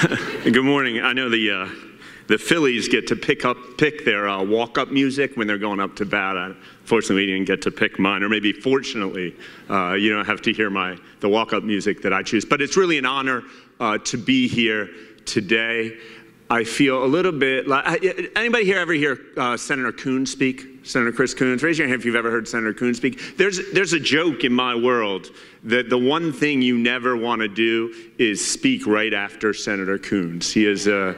Good morning. I know the Phillies get to pick their walk-up music when they're going up to bat. Fortunately, we didn't get to pick mine, or maybe fortunately, you don't have to hear the walk-up music that I choose. But it's really an honor to be here today. I feel a little bit like, anybody here ever hear Senator Coons speak? Senator Chris Coons? Raise your hand if you've ever heard Senator Coons speak. There's a joke in my world that the one thing you never want to do is speak right after Senator Coons. He is a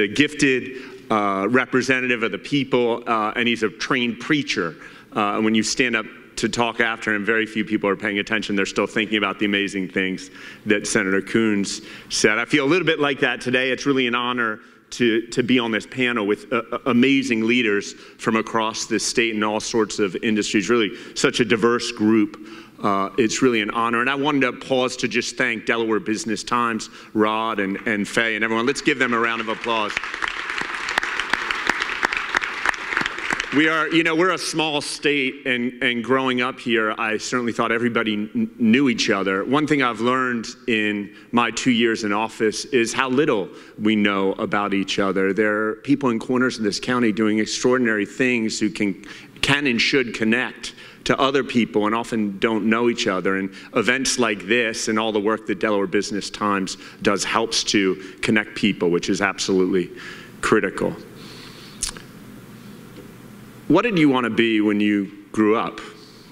gifted representative of the people, and he's a trained preacher. When you stand up to talk after him, very few people are paying attention. They're still thinking about the amazing things that Senator Coons said. I feel a little bit like that today. It's really an honor to be on this panel with amazing leaders from across this state and all sorts of industries. Really such a diverse group. It's really an honor. And I wanted to pause to just thank Delaware Business Times, Rod and Faye and everyone. Let's give them a round of applause. We're a small state, and growing up here, I certainly thought everybody knew each other. One thing I've learned in my 2 years in office is how little we know about each other. There are people in corners of this county doing extraordinary things who can and should connect to other people and often don't know each other. And events like this and all the work that Delaware Business Times does helps to connect people, which is absolutely critical. What did you want to be when you grew up?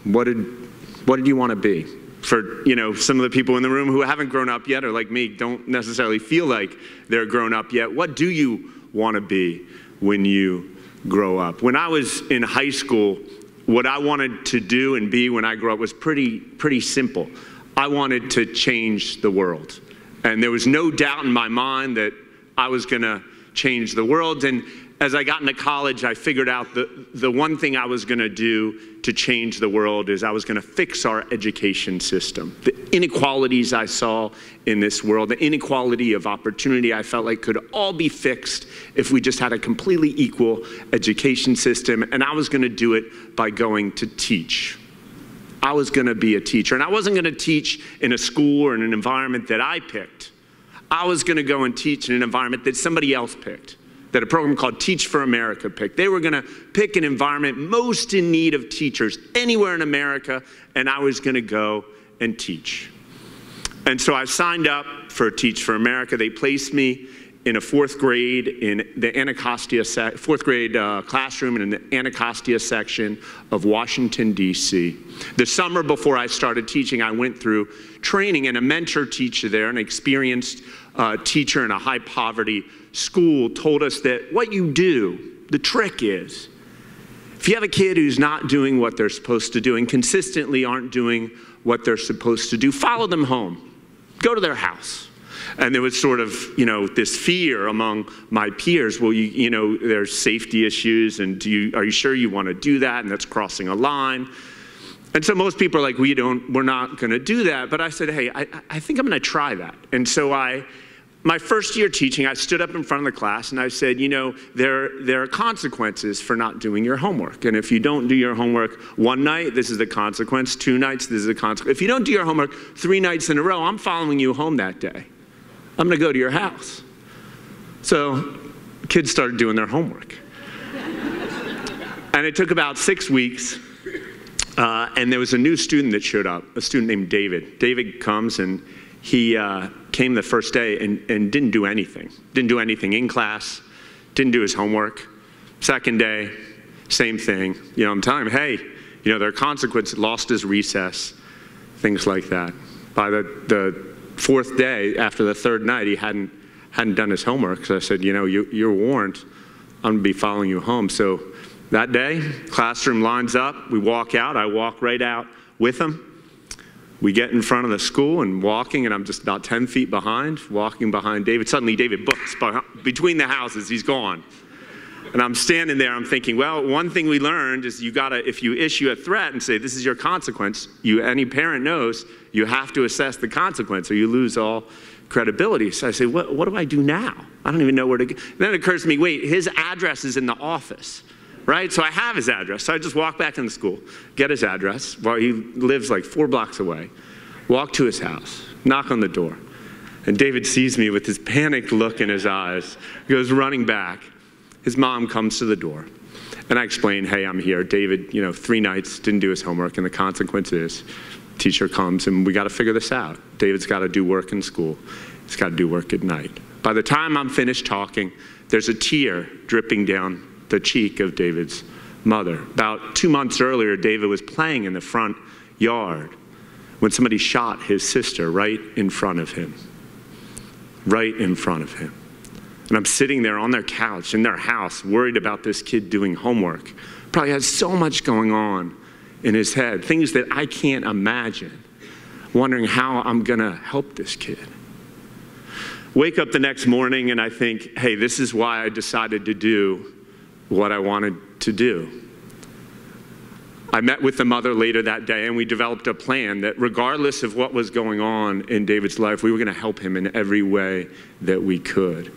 What did you want to be? For some of the people in the room who haven't grown up yet, or like me, don't necessarily feel like they're grown up yet, what do you want to be when you grow up? When I was in high school, what I wanted to do and be when I grew up was pretty simple. I wanted to change the world. And there was no doubt in my mind that I was going to change the world. And as I got into college, I figured out the one thing I was going to do to change the world is I was going to fix our education system. The inequalities I saw in this world, the inequality of opportunity, I felt like could all be fixed if we just had a completely equal education system. And I was going to do it by going to teach. I was going to be a teacher. And I wasn't going to teach in a school or in an environment that I picked. I was going to go and teach in an environment that somebody else picked, that a program called Teach for America picked. They were going to pick an environment most in need of teachers anywhere in America, and I was going to go and teach. And so I signed up for Teach for America. They placed me in a fourth grade in the Anacostia fourth grade classroom in the Anacostia section of Washington, D.C. The summer before I started teaching, I went through training, and a mentor teacher there, an experienced teacher in a high poverty school, told us that what you do, the trick is, if you have a kid who's not doing what they're supposed to do and consistently aren't doing what they're supposed to do, follow them home. Go to their house. And there was sort of, this fear among my peers. Well, there's safety issues, and are you sure you want to do that? And that's crossing a line. And so most people are like, we're not going to do that. But I said, hey, I think I'm going to try that. And so my first year teaching, I stood up in front of the class and I said, there are consequences for not doing your homework. And if you don't do your homework one night, this is the consequence. 2 nights, this is the consequence. If you don't do your homework 3 nights in a row, I'm following you home that day. I'm going to go to your house. So kids started doing their homework. And it took about 6 weeks. And there was a new student that showed up, a student named David. David comes, and he came the first day and didn't do anything. Didn't do anything in class, didn't do his homework. Second day, same thing. I'm telling him, hey, there are consequences, lost his recess, things like that. By the fourth day, after the third night, he hadn't done his homework. So I said, you're warned. I'm going to be following you home. So that day, classroom lines up. We walk out. I walk right out with him. We get in front of the school and walking, and I'm just about 10 feet behind, walking behind David. Suddenly, David books between the houses. He's gone. And I'm standing there. I'm thinking, well, one thing we learned is if you issue a threat and say, this is your consequence, any parent knows you have to assess the consequence or you lose all credibility. So I say, what do I do now? I don't even know where to go. Then it occurs to me, wait, his address is in the office. Right? So I have his address. So I just walk back in the school, get his address, while he lives like 4 blocks away, walk to his house, knock on the door. And David sees me with this panicked look in his eyes. He goes running back. His mom comes to the door. And I explain, hey, I'm here. David, 3 nights, didn't do his homework, and the consequence is teacher comes, and we got to figure this out. David's got to do work in school. He's got to do work at night. By the time I'm finished talking, there's a tear dripping down the cheek of David's mother. About 2 months earlier, David was playing in the front yard when somebody shot his sister right in front of him. Right in front of him. And I'm sitting there on their couch in their house, worried about this kid doing homework. Probably has so much going on in his head, things that I can't imagine, wondering how I'm gonna help this kid. Wake up the next morning and I think, hey, this is why I decided to do what I wanted to do. I met with the mother later that day and we developed a plan that regardless of what was going on in David's life, we were gonna help him in every way that we could.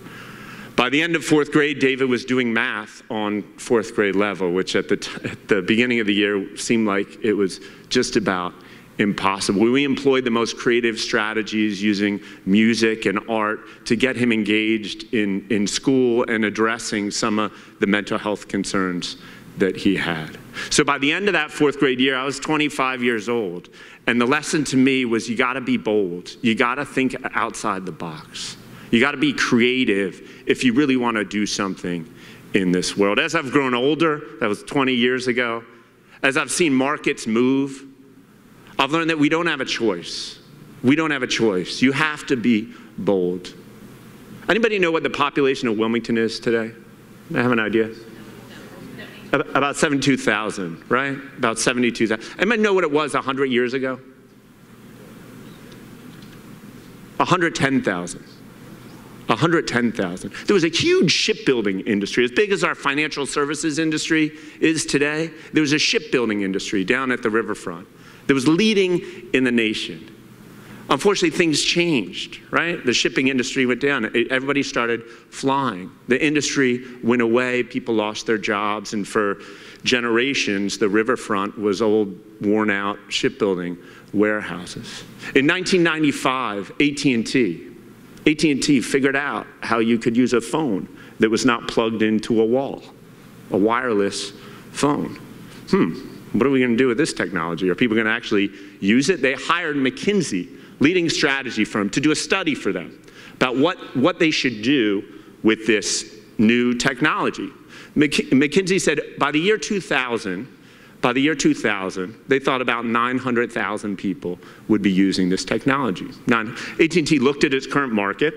By the end of 4th grade, David was doing math on 4th grade level, which at the beginning of the year seemed like it was just about impossible. We employed the most creative strategies using music and art to get him engaged in school and addressing some of the mental health concerns that he had. So by the end of that 4th grade year, I was 25 years old. And the lesson to me was you gotta be bold. You gotta think outside the box. You gotta be creative if you really wanna do something in this world. As I've grown older, that was 20 years ago, as I've seen markets move, I've learned that we don't have a choice. We don't have a choice. You have to be bold. Anybody know what the population of Wilmington is today? I have an idea. About 72,000, right? About 72,000. Anybody know what it was 100 years ago? 110,000. 110,000. There was a huge shipbuilding industry, as big as our financial services industry is today. There was a shipbuilding industry down at the riverfront that was leading in the nation. Unfortunately, things changed, right? The shipping industry went down. Everybody started flying. The industry went away. People lost their jobs. And for generations, the riverfront was old, worn-out shipbuilding warehouses. In 1995, AT&T figured out how you could use a phone that was not plugged into a wall, a wireless phone. What are we going to do with this technology? Are people going to actually use it? They hired McKinsey, leading strategy firm, to do a study for them about what they should do with this new technology. McKinsey said by the year 2000, they thought about 900,000 people would be using this technology. AT&T looked at its current market,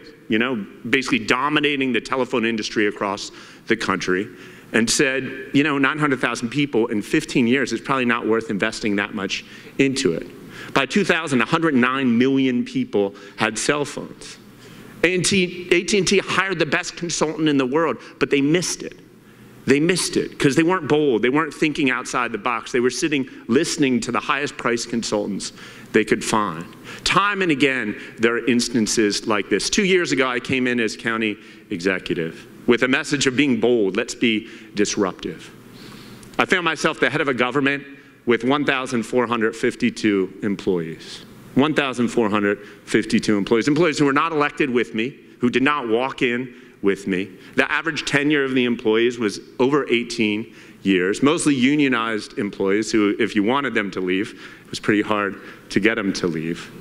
basically dominating the telephone industry across the country, and said, 900,000 people in 15 years is probably not worth investing that much into it. By 2000, 109 million people had cell phones. AT&T hired the best consultant in the world, but they missed it. They missed it because they weren't bold. They weren't thinking outside the box. They were sitting, listening to the highest priced consultants they could find. Time and again, there are instances like this. 2 years ago, I came in as county executive with a message of being bold. Let's be disruptive. I found myself the head of a government with 1,452 employees. 1,452 employees. Employees who were not elected with me, who did not walk in with me. The average tenure of the employees was over 18 years, mostly unionized employees who, if you wanted them to leave, it was pretty hard to get them to leave.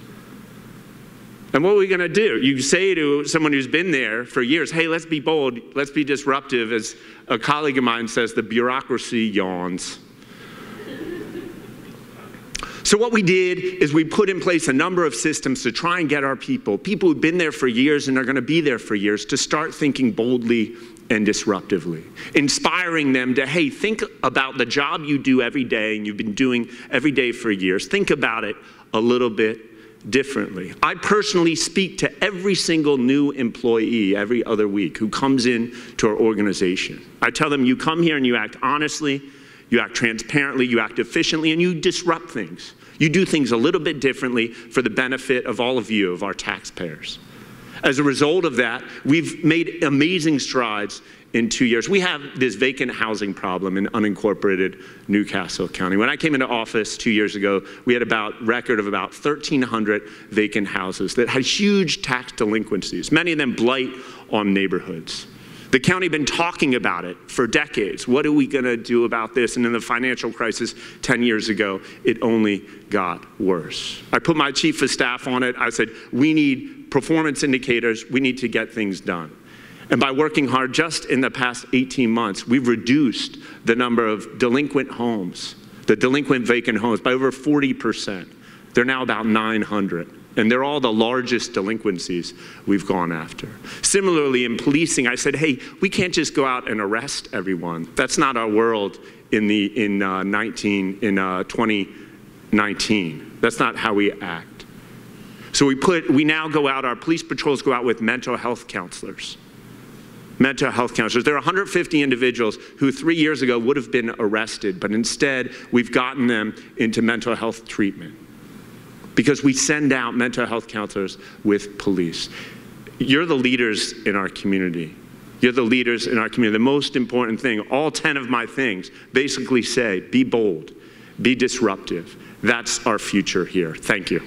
And what are we going to do? You say to someone who's been there for years, hey, let's be bold, let's be disruptive. As a colleague of mine says, the bureaucracy yawns. So what we did is we put in place a number of systems to try and get our people who've been there for years and are going to be there for years, to start thinking boldly and disruptively, inspiring them to, hey, think about the job you do every day and you've been doing every day for years. Think about it a little bit differently. I personally speak to every single new employee every other week who comes in to our organization. I tell them, you come here and you act honestly, you act transparently, you act efficiently, and you disrupt things. You do things a little bit differently for the benefit of all of you, of our taxpayers. As a result of that, we've made amazing strides in 2 years. We have this vacant housing problem in unincorporated Newcastle County. When I came into office 2 years ago, we had record of about 1,300 vacant houses that had huge tax delinquencies, many of them blight on neighborhoods. The county had been talking about it for decades. What are we going to do about this? And in the financial crisis 10 years ago, it only got worse. I put my chief of staff on it. I said, we need performance indicators. We need to get things done. And by working hard, just in the past 18 months, we've reduced the number of delinquent homes, the delinquent vacant homes, by over 40%. They're now about 900. And they're all the largest delinquencies we've gone after. Similarly, in policing, I said, hey, we can't just go out and arrest everyone. That's not our world in 2019. That's not how we act. So we now go out, our police patrols go out with mental health counselors. Mental health counselors. There are 150 individuals who 3 years ago would have been arrested, but instead we've gotten them into mental health treatment, because we send out mental health counselors with police. You're the leaders in our community. You're the leaders in our community. The most important thing, all 10 of my things basically say, be bold, be disruptive. That's our future here. Thank you.